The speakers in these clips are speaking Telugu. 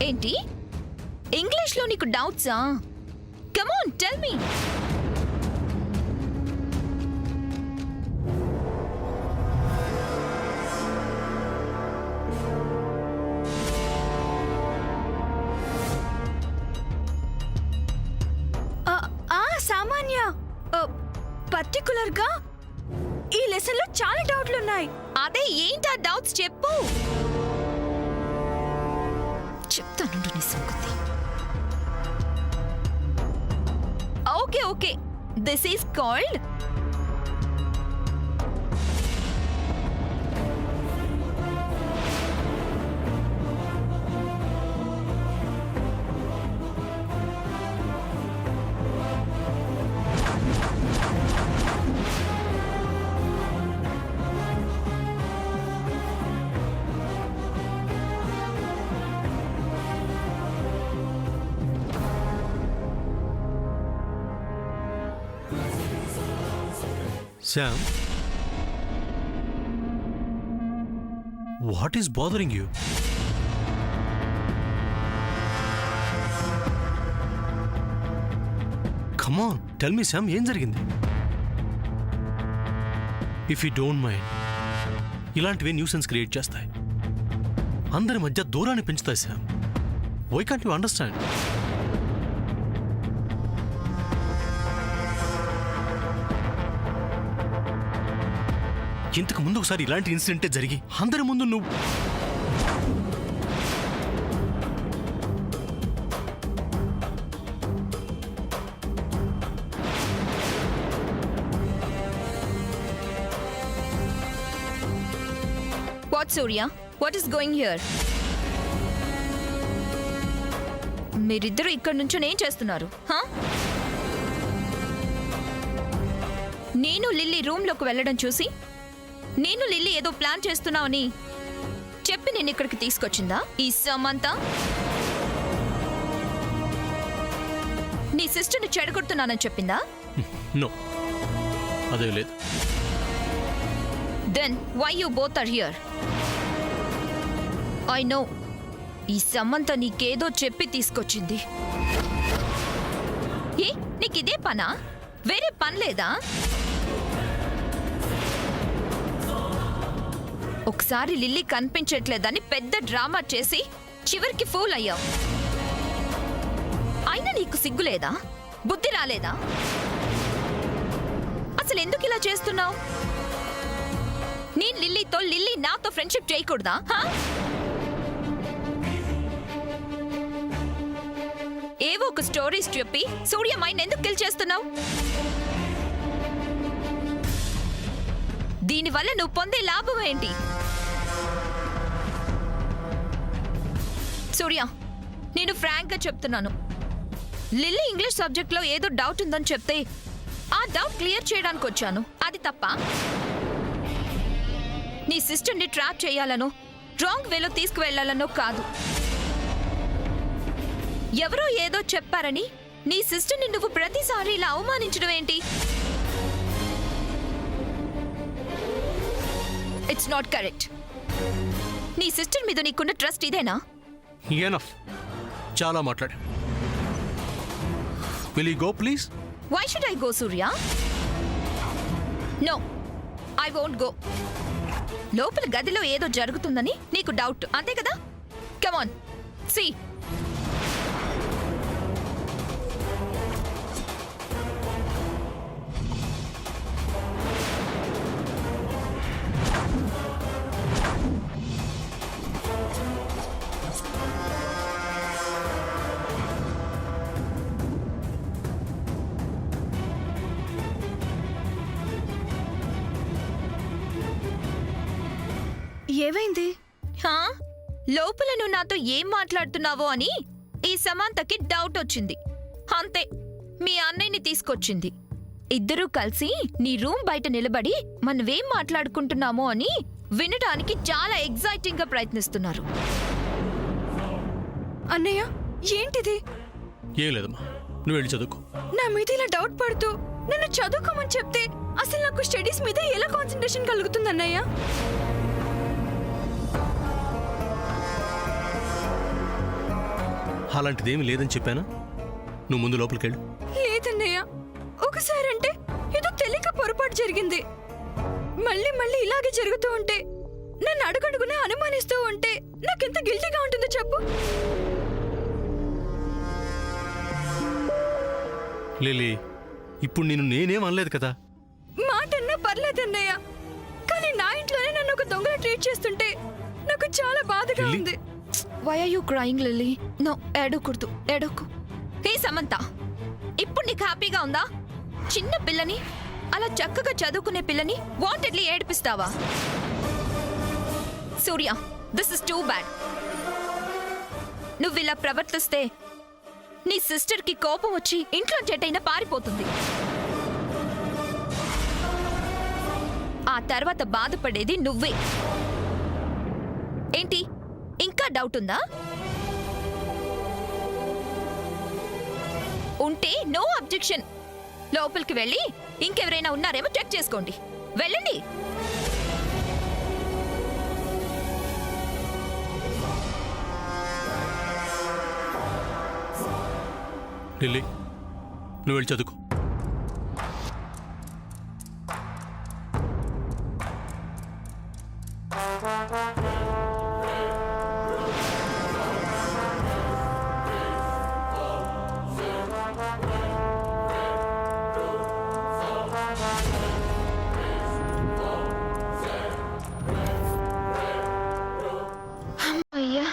ఏంటి ఇంగ్లీష్లో నీకు డౌట్సా? Come on tell me. Samanya, పర్టికులర్గా ఈ లెసన్ లో చాలా డౌట్లు ఉన్నాయి. అదే ఏంటా డౌట్స్ చెప్పు. చెప్తాను నీ సంగతి. Okay okay, this is called Sam, what is bothering you? Come on, tell me, Sam, ఏం జరిగింది? If you don't mind, ఇలాంటివే న్యూసెన్స్ క్రియేట్ చేస్తాయి. అందరి మధ్య దూరాన్ని పెంచుతాయి, Sam. Why can't you understand? ఇంతకు ముందు ఒకసారి ఇలాంటి ఇన్సిడెంటే జరిగి అందరి ముందు నువ్వు what Surya, what is going here? మీరిద్దరూ ఇక్కడ నుంచి ఏం చేస్తున్నారు? నేను లిల్లీ రూమ్లోకి వెళ్ళడం చూసి నేను లిల్లీ ఏదో ప్లాన్ చేస్తున్నావని చెప్పి నేను ఇక్కడికి తీసుకొచ్చిందా ఈ సమంత? నీ సిస్టర్ని చెడగొడుతున్నానని చెప్పిందా? నో, అదే లేదు. Then why you both are here? I know, ఈ సమంత నీకేదో చెప్పి తీసుకొచ్చింది. ఏ నీకిదే పనా? వేరే పని లేదా? ఒకసారి లిల్లీ కనిపించట్లేదని పెద్ద డ్రామా చేసి చివరికి ఫూల్ అయ్యావు. అయినా నీకు సిగ్గులేదా? బుద్ధి రాలేదా? అసలు ఎందుకు ఇలా చేస్తున్నావు? నేను లిల్లీతో, లిల్లీ నాతో ఫ్రెండ్షిప్ చేయకూడదా? ఏవో ఒక స్టోరీస్ చెప్పి సూర్య మైండ్ ఎందుకు కిల్ చేస్తున్నావు? దీనివల్ల నువ్వు పొందే లాభం ఏంటి? సూర్య, నేను ఫ్రాంక్ గా చెప్తున్నాను, లిల్లీ ఇంగ్లీష్ సబ్జెక్ట్ లో ఏదో డౌట్ ఉందని చెప్తే ఆ డౌట్ క్లియర్ చేయడానికి వచ్చాను. అది తప్ప నీ సిస్టర్ని ట్రాప్ చేయాలనో రాంగ్ వేలో తీసుకువెళ్లాలనో కాదు. ఎవరో ఏదో చెప్పారని నీ సిస్టర్ని నువ్వు ప్రతిసారి ఇలా అవమానించడం ఏంటి? It's not correct. నీ సిస్టర్ మీద నీకున్న ట్రస్ట్ ఇదేనా? ఎనఫ్, చాలా మాట్లాడా. Will you go please? Why should I go Surya? No, I won't go. లోపల గదిలో ఏదో జరుగుతుందని నీకు డౌట్, అంతే కదా? Come on, see. ఏమైంది? లోపల నువ్వు నాతో ఏం మాట్లాడుతున్నావో అని ఈ సమంతకి డౌట్ వచ్చింది. అంతే, మీ అన్నయ్యని తీసుకొచ్చింది. ఇద్దరూ కలిసి నీ రూమ్ బయట నిలబడి మనమేం మాట్లాడుకుంటున్నామో అని వినడానికి చాలా ఎగ్జైటింగ్ గా ప్రయత్నిస్తున్నారు. అన్నయ్య, ఏంటిది? ఏం లేదమ్మా, నువ్వు వెళ్ళి చదువుకో. నా మీద ఇలా డౌట్ పడుతూ నన్ను చదువుకోమని చెప్తే అసలు నాకు స్టడీస్ మీద ఎలా కాన్సంట్రేషన్ కలుగుతుంది అన్నయ్య? అలాంటిదేమీ లేదని చెప్పానా? నువ్వు ముందు లోపలికెళ్ళు. లేదన్నయ్య, ఒకసారి అంటే ఏదో తెలియక పొరపాటు జరిగింది. మళ్ళీ మళ్ళీ ఇలాగే జరుగుతూ ఉంటే, నన్ను అడుగడుగునా అనుమానిస్తూ ఉంటే నాకెంత గిల్టీగా ఉంటుందో చెప్పు. లిలీ, ఇప్పుడు నేను నేనేం అనలేదు కదా. మాటన్నా పర్లేదన్నయ్య, కానీ నా ఇంట్లోనే నన్ను ఒక దొంగలా ట్రీట్ చేస్తుంటే నాకు చాలా బాధగా లిల్లీ? ఉంది. Why are you crying Lily? No, ఏడవకూడదు, ఏడవకు. హే సమంత, ఇప్పుడు నీకు హ్యాపీగా ఉందా? చిన్న పిల్లని, అలా చక్కగా చదువుకునే పిల్లని వాంటెడ్లీ ఏడిపిస్తావా? Surya, this is too bad. నువ్వు ఇలా ప్రవర్తిస్తే నీ సిస్టర్కి కోపం వచ్చి ఇంట్లో చెట్టైనా పారిపోతుంది. ఆ తర్వాత బాధపడేది నువ్వే. ఏంటి, ఇంకా డౌట్ ఉందా? ఉంటే నో అబ్జెక్షన్. లోపలికి వెళ్ళి ఇంకెవరైనా ఉన్నారేమో చెక్ చేసుకోండి. వెళ్ళండి. లిల్లీ, నువ్వు వెళ్ళి చదువుకో. అయ్యా,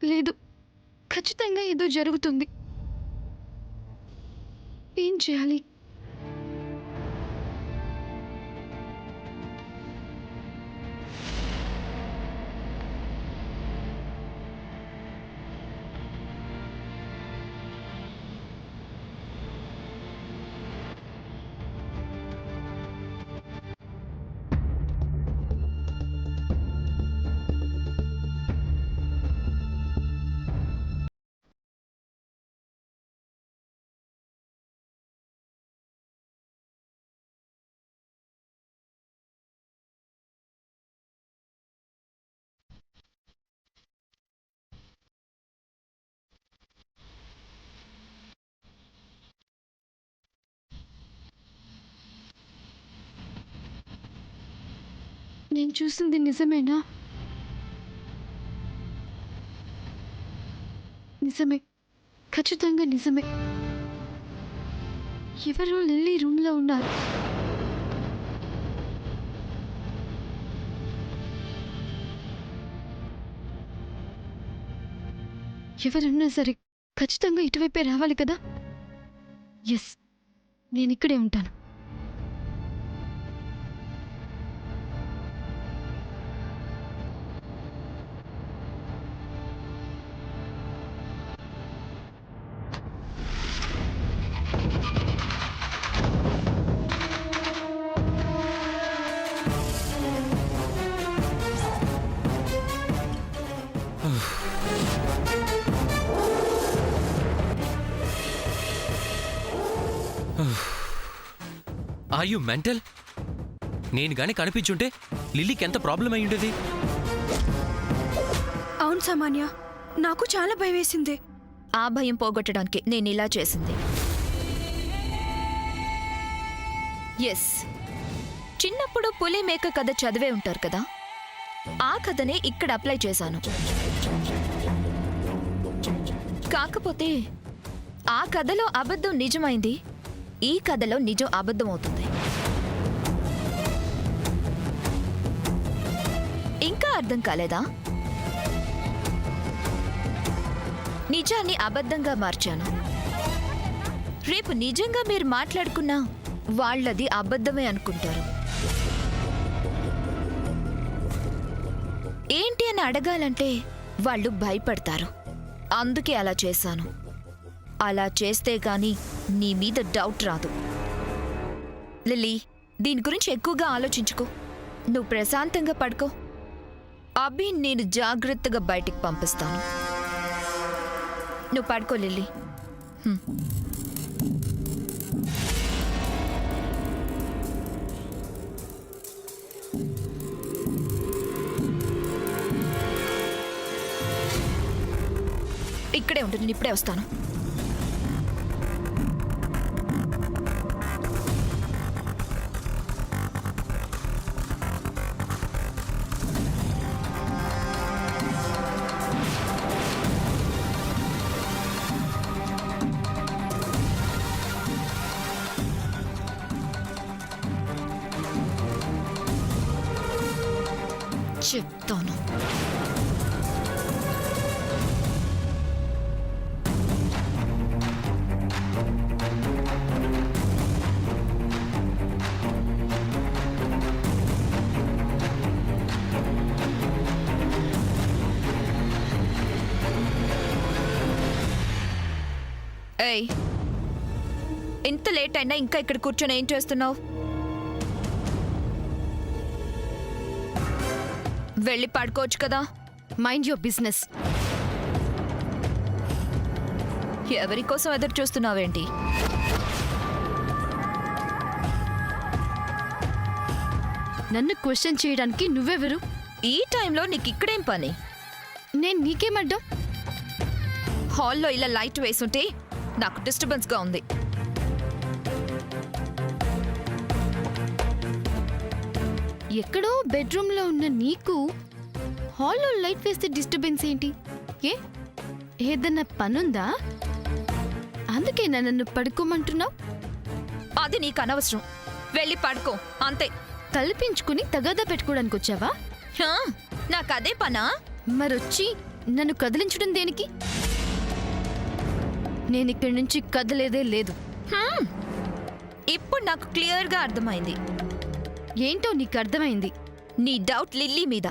లేదు, ఖచ్చితంగా ఏదో జరుగుతుంది. ఏం చేయాలి? నేను చూసింది నిజమేనా? నిజమే, ఖచ్చితంగా నిజమే. ఎవరో లిల్లీ రూమ్లో ఉన్నారు. ఎవరన్నా సరే ఖచ్చితంగా ఇటువైపే రావాలి కదా. ఎస్, నేను ఇక్కడే ఉంటాను. Are you mental? నేను గాని కనిపించుంటే లిల్లీకి ఎంత ప్రాబ్లం అయి ఉండేది? అవును సామాన్య, నాకు చాలా భయం వేసింది. ఆ భయం పోగొట్టడానికి నేను ఇలా చేసింది. ఎస్, చిన్నప్పుడు పులి మేక కథ చదివే ఉంటారు కదా, ఆ కథనే ఇక్కడ అప్లై చేశాను. కాకపోతే ఆ కథలో అబద్ధం నిజమైంది, ఈ కథలో నిజం అబద్ధం అవుతుంది. ఇంకా అర్థం కాలేదా? నిజాన్ని అబద్ధంగా మార్చాను. రేపు నిజంగా మీరు మాట్లాడుకున్నా వాళ్ళది అబద్ధమే అనుకుంటారు. ఏంటి అని అడగాలంటే వాళ్ళు భయపడతారు. అందుకే అలా చేశాను. అలా చేస్తే గాని నీ మీద డౌట్ రాదు. లిల్లీ, దీని గురించి ఎక్కువగా ఆలోచించుకో. నువ్వు ప్రశాంతంగా పడుకో. అభి నేను జాగ్రత్తగా బయటికి పంపిస్తాను. నువ్వు పడుకో లిల్లీ. ఇక్కడే ఉండు, నేను ఇప్పుడే వస్తాను. చెప్తాను. ఏయ్, ఇంత లేట్ అయినా ఇంకా ఇక్కడ కూర్చొని ఏం చేస్తున్నావు? వెళ్ళి పడుకోవచ్చు కదా. Mind your business. ఎవరి కోసం ఎదురు చూస్తున్నావేంటి? నన్ను క్వశ్చన్ చేయడానికి నువ్వెవరు? ఈ టైంలో నీకు ఇక్కడేం పని? నేను నీకేమడ్డం? హాల్లో ఇలా లైట్ వేసుంటే నాకు డిస్టర్బెన్స్గా ఉంది. ఎక్కడో బెడ్రూమ్లో ఉన్న నీకు హాల్లో లైట్ వేస్తే డిస్టర్బెన్స్ ఏంటి? ఏదన్నా పనుందా? అందుకే నన్ను పడుకోమంటున్నావు? అది నీకు అనవసరం. వెళ్ళి పడుకో అంతే. కల్పించుకుని తగాదా పెట్టుకోవడానికి వచ్చావా? హా, నాకు అదే పనా? మరొచ్చి నన్ను కదిలించడం దేనికి? నేనిక్కడి నుంచి కదలేదే లేదు. హ్మ్, ఇప్పుడు నాకు క్లియర్గా అర్థమైంది. ఏంటో నీకు అర్థమైంది? నీ డౌట్ లిల్లీ మీద.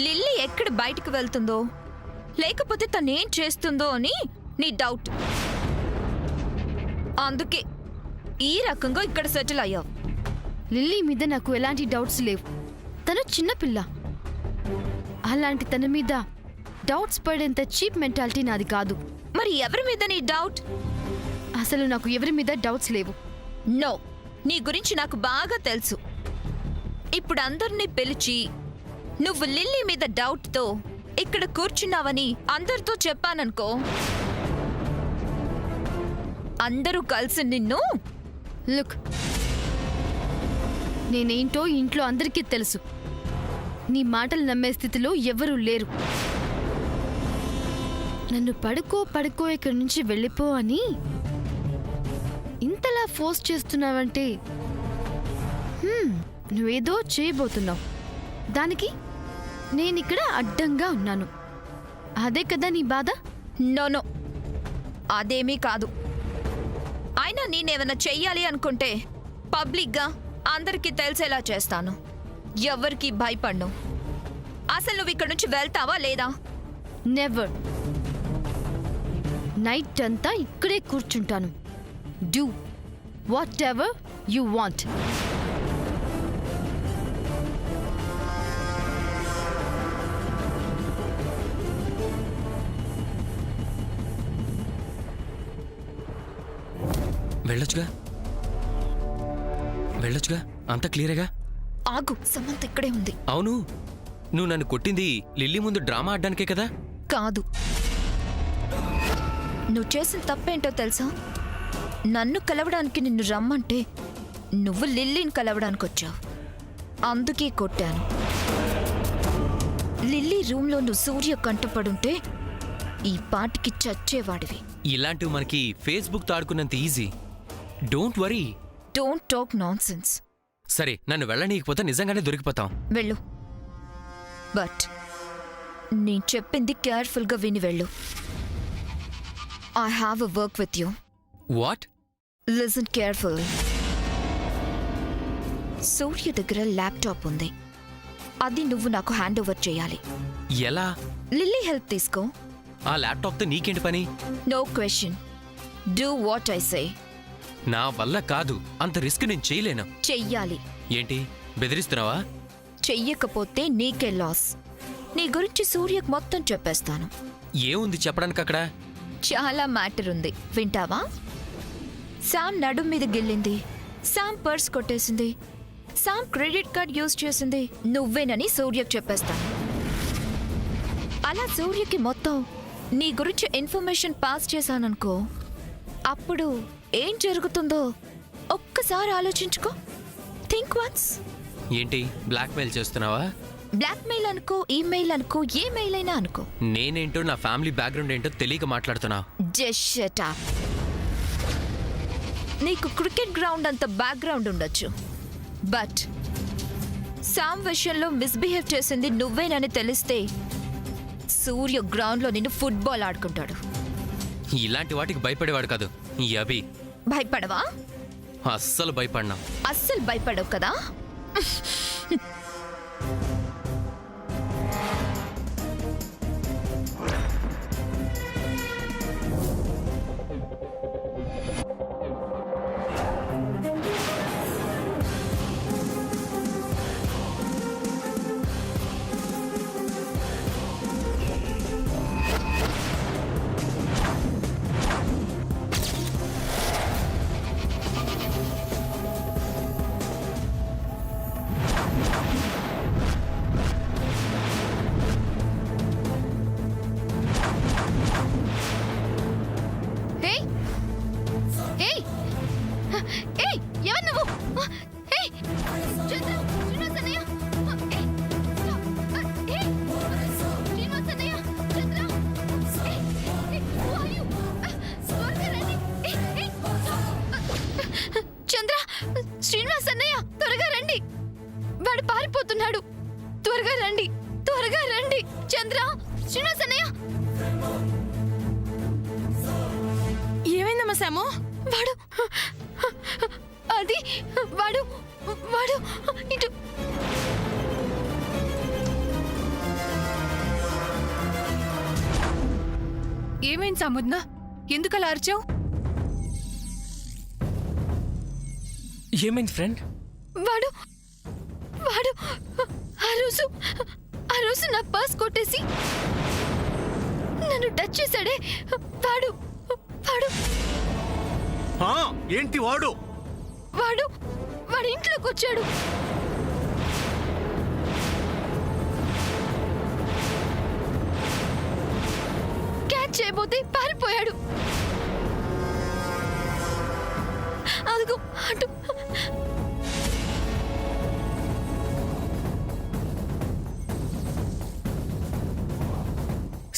లిల్లీ ఎక్కడ బయటకు వెళ్తుందో లేకపోతే తనేం చేస్తుందో అని నీ డౌట్. అందుకే ఈ రకంగా ఇక్కడ సెటిల్ అయ్యావు. లిల్లీ మీద నాకు ఎలాంటి డౌట్స్ లేవు. తను చిన్నపిల్ల. అలాంటి తన మీద డౌట్స్ పడేంత చీప్ మెంటాలిటీ నాది కాదు. మరి ఎవరి మీద నీ డౌట్? అసలు నాకు ఎవరి మీద డౌట్స్ లేవు. నో, నీ గురించి నాకు బాగా తెలుసు. ఇప్పుడు అందరినీ పిలిచి నువ్వు లిల్లీ మీద డౌట్తో ఇక్కడ కూర్చున్నావని అందరితో చెప్పాననుకో, అందరూ కలిసి నిన్ను... లుక్, నేనేంటో ఇంట్లో అందరికీ తెలుసు. నీ మాటలు నమ్మే స్థితిలో ఎవరూ లేరు. నన్ను పడుకో ఇక్కడి నుంచి వెళ్ళిపో అని ఇంతలా ఫోర్స్ చేస్తున్నావంటే నువ్వేదో చేయబోతున్నావు. దానికి నేనిక్కడ అడ్డంగా ఉన్నాను. అదే కదా నీ బాధ? నో, అదేమీ కాదు. అయినా నేనేమైనా చెయ్యాలి అనుకుంటే పబ్లిక్గా అందరికీ తెలిసేలా చేస్తాను. ఎవరికి భయపడ్ను. అసలు నువ్వు ఇక్కడ నుంచి వెళ్తావా లేదా? నెవర్. నైట్ అంతా ఇక్కడే కూర్చుంటాను. Do whatever you want. వెళ్ళొచ్చుగా, అంత క్లియరేగా. ఆగు, సమంత ఇక్కడే ఉంది. అవును, నువ్వు నన్ను కొట్టింది లిల్లీ ముందు డ్రామా ఆడ్డానికే కదా? కాదు, నువ్వు చేసిన తప్పేంటో తెలుసా? నన్ను కలవడానికి నిన్ను రమ్మంటే నువ్వు లిల్లీని కలవడానికి వచ్చావు. అందుకే కొట్టాను. లిల్లీ రూమ్లో నువ్వు సూర్య కంటపడుంటే ఈ పాటికి చచ్చేవాడివి. ఇలాంటివి మనకి ఫేస్బుక్ తాడుకున్నంత easy. Don't worry. Don't talk nonsense. సరే, నన్ను వెళ్ళనీయకపోతే నిజంగానే దొరికిపోతాం. వెళ్ళు, బట్ నేను చెప్పింది కేర్ఫుల్గా విని వెళ్ళు. I have a work with you. What? Listen carefully. Surya దగ్గర ల్యాప్టాప్ ఉంది. అది నువ్వు నాకు హ్యాండ్ ఓవర్ చేయాలి. ఎలా? లిల్లీ హెల్ప్ తీసుకో. ఆ ల్యాప్టాప్తో నీకేంటి పని? No question. Do what I say. నా వల్ల కాదు, అంత రిస్క్ నేను చేయలేను. చెయ్యాలి. ఏంటి బెదిరిస్తున్నావా? చెయ్యకపోతే నీకే లాస్. నీ గురించి సూర్యకు మొత్తం చెప్పేస్తాను. ఏముంది చెప్పడానికి అక్కడ? చాలా మ్యాటర్ ఉంది, వింటావా? శామ్ నడుం మీద గిల్లింది, శామ్ పర్స్ కొట్టేసింది, శామ్ క్రెడిట్ కార్డ్ యూజ్ చేసింది నువ్వేనని సూర్యకు చెప్పేస్తాను. అలా సూర్యకి మొత్తం నీ గురించి ఇన్ఫర్మేషన్ పాస్ చేశాననుకో, అప్పుడు ఏం జరుగుతుందో ఒక్కసారి ఆలోచించుకో. Think once. ఏంటి బ్లాక్మెయిల్ చేస్తున్నావా? బ్లాక్మెయిల్ అనుకో, ఈమెయిల్ అనుకో, ఏ మెయిల్ అయినా అనుకో. నేనేంటో నా ఫ్యామిలీ బ్యాక్గ్రౌండ్ ఏంటో తెలియక మాట్లాడుతున్నా. Just shut up. నీకు క్రికెట్ గ్రౌండ్ అంత బ్యాక్గ్రౌండ్ ఉండొచ్చు, బట్ శామ్ విషయంలో మిస్బిహేవ్ చేసింది నువ్వేనని తెలిస్తే సూర్య గ్రౌండ్లో నిన్ను ఫుట్బాల్ ఆడుకుంటాడు. ఇలాంటి వాటికి భయపడేవాడు కాదు ఈ అభి. భయపడవా? అస్సలు భయపడినా. అస్సలు భయపడవు కదా? ఏయ్! ఏయ్! ఏయ్! ఎవరు నువ్వు? ఏయ్! చంద్ర! శ్రీనివాస్ అన్నయ్య! ఏయ్! ఏయ్! శ్రీనివాస్ అన్నయ్య! చంద్ర! ఏయ్! ఏయ్! Who are you? త్వరగా రండి! ఏయ్! ఏయ్! చంద్ర! శ్రీనివాస్ అన్నయ్య! త్వరగా రండి! వాడు పారిపోతున్నాడు! త్వరగా రండి! త్వరగా రండి! చంద్ర! శ్రీనివాస్ అన్నయ్య! ఏమైందమ్మా శాము? వాడు అది వాడు వాడు ఇటు ఏమైంది సాముద్న? ఎందుకలా అరిచావు? ఏమైంది ఫ్రెండ్? వాడు వాడు ఆ రోజు నా పర్స్ కొట్టేసి నన్ను టచ్ చేశాడే వాడు వాడు ఆ, ఏంటి వాడు? వాడు వాడి ఇంట్లోకి వచ్చాడు. క్యాచ్ చేయబోతే పారిపోయాడు. అదిగో అటు.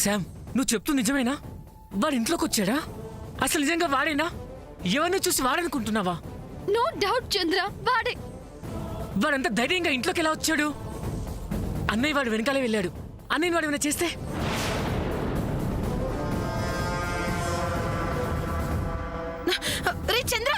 శామ్, నువ్వు చెప్తూ నిజమేనా? వాడి ఇంట్లోకి వచ్చాడా? అసలు నిజంగా వాడేనా? ఎవరిని చూసి వాడనుకుంటున్నావా? నో డౌట్ చంద్ర, వాడే. వాడంత ధైర్యంగా ఇంట్లోకి ఎలా వచ్చాడు? అన్నయ్య వాడు వెనకాలే వెళ్ళాడు. అన్నయ్య వాడు ఏమైనా చేస్తే? రే చంద్ర!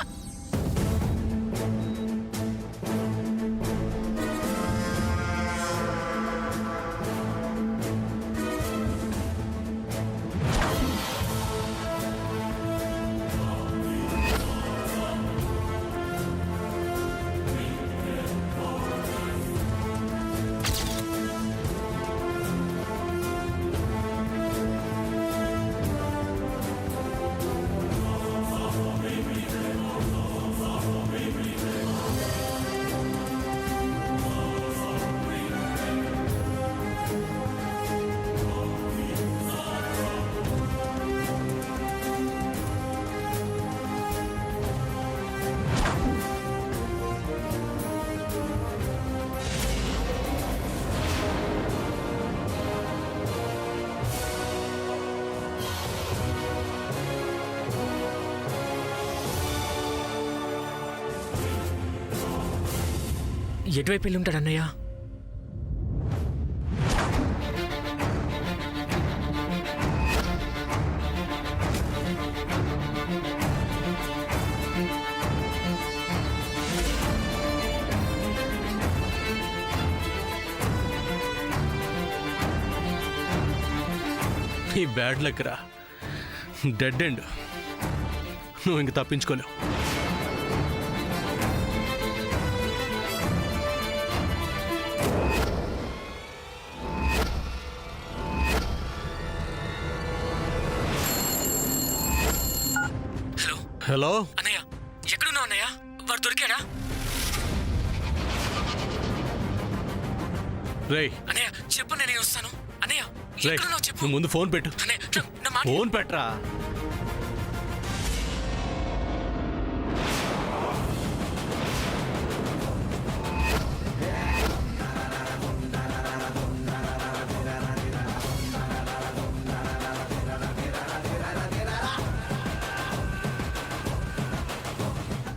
ఎటువైపు వెళ్ళి ఉంటాడు అన్నయ్య? నీ బ్యాడ్ లక్ రా, డెడ్ ఎండ్. నువ్వు ఇంక తప్పించుకోలేవు. హలో అన్నయ్య ఎక్కడున్నావు అన్నయ్య? వాడు దొరికాడా? రేయ్ అన్నయ్య చెప్పు, నేను వస్తాను. అన్నయ్య రేయ్ ఎక్కడున్నావు చెప్పు. నువ్వు ముందు ఫోన్ పెట్టు. అన్నయ్య నా మాట ఫోన్ పెట్టరా.